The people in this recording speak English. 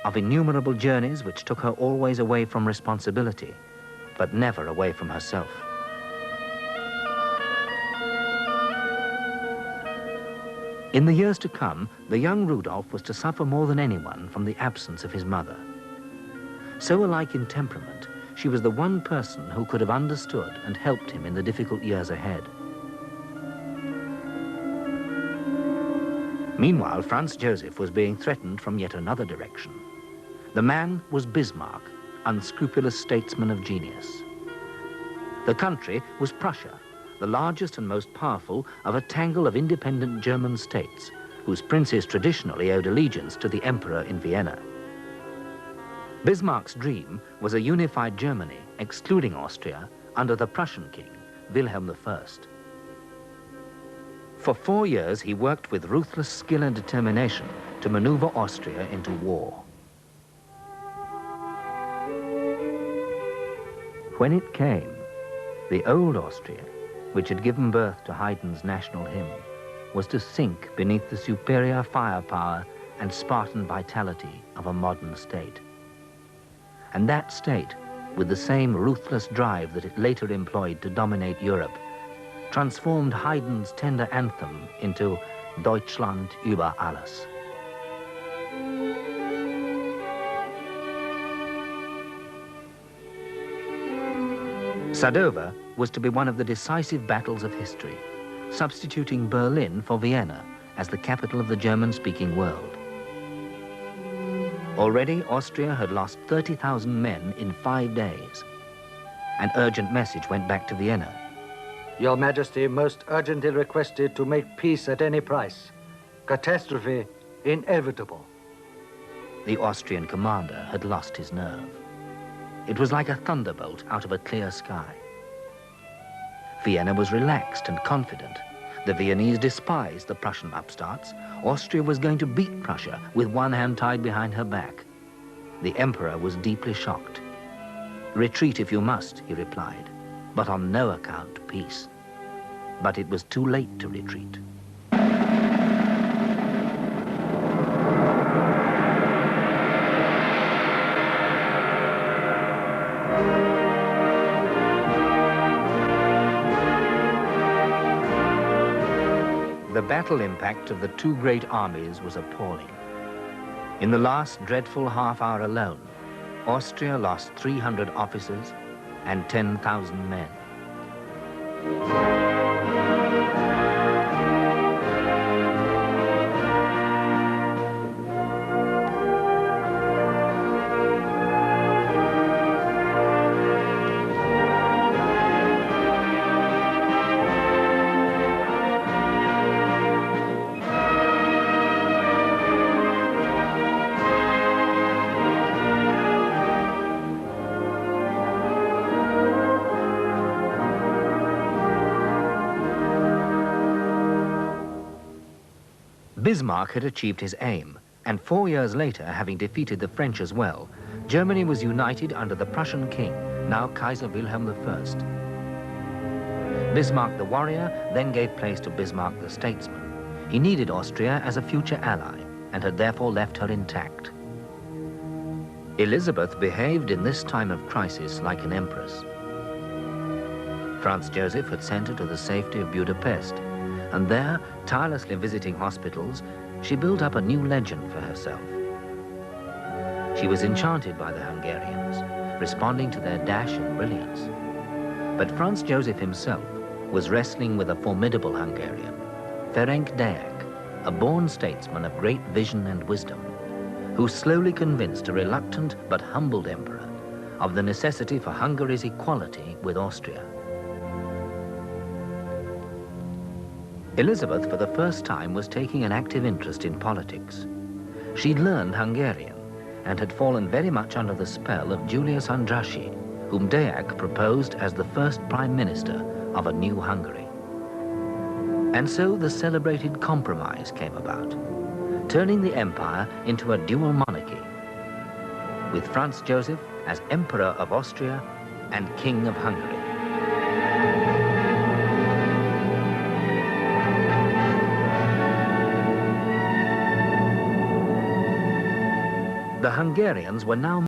of innumerable journeys which took her always away from responsibility, but never away from herself. In the years to come, the young Rudolf was to suffer more than anyone from the absence of his mother. So alike in temperament, she was the one person who could have understood and helped him in the difficult years ahead. Meanwhile, Franz Joseph was being threatened from yet another direction. The man was Bismarck, unscrupulous statesman of genius. The country was Prussia, the largest and most powerful of a tangle of independent German states, whose princes traditionally owed allegiance to the emperor in Vienna. Bismarck's dream was a unified Germany, excluding Austria, under the Prussian king, Wilhelm I. For 4 years, he worked with ruthless skill and determination to maneuver Austria into war. When it came, the old Austria, which had given birth to Haydn's national hymn, was to sink beneath the superior firepower and Spartan vitality of a modern state. And that state, with the same ruthless drive that it later employed to dominate Europe, transformed Haydn's tender anthem into Deutschland über alles. Sadowa was to be one of the decisive battles of history, substituting Berlin for Vienna as the capital of the German-speaking world. Already, Austria had lost 30,000 men in 5 days. An urgent message went back to Vienna. Your Majesty most urgently requested to make peace at any price. Catastrophe inevitable. The Austrian commander had lost his nerve. It was like a thunderbolt out of a clear sky. Vienna was relaxed and confident. The Viennese despised the Prussian upstarts. Austria was going to beat Prussia with one hand tied behind her back. The emperor was deeply shocked. "Retreat if you must," he replied, "but on no account peace." But it was too late to retreat. The battle impact of the two great armies was appalling. In the last dreadful half hour alone, Austria lost 300 officers and 10,000 men. Bismarck had achieved his aim, and 4 years later, having defeated the French as well, Germany was united under the Prussian king, now Kaiser Wilhelm I. Bismarck the warrior then gave place to Bismarck the statesman. He needed Austria as a future ally, and had therefore left her intact. Elizabeth behaved in this time of crisis like an empress. Franz Joseph had sent her to the safety of Budapest, and there, tirelessly visiting hospitals, she built up a new legend for herself. She was enchanted by the Hungarians, responding to their dash and brilliance. But Franz Joseph himself was wrestling with a formidable Hungarian, Ferenc Deák, a born statesman of great vision and wisdom, who slowly convinced a reluctant but humbled emperor of the necessity for Hungary's equality with Austria. Elizabeth, for the first time, was taking an active interest in politics. She'd learned Hungarian and had fallen very much under the spell of Julius Andrassy, whom Deák proposed as the first prime minister of a new Hungary. And so the celebrated compromise came about, turning the empire into a dual monarchy, with Franz Joseph as Emperor of Austria and King of Hungary. The Hungarians were now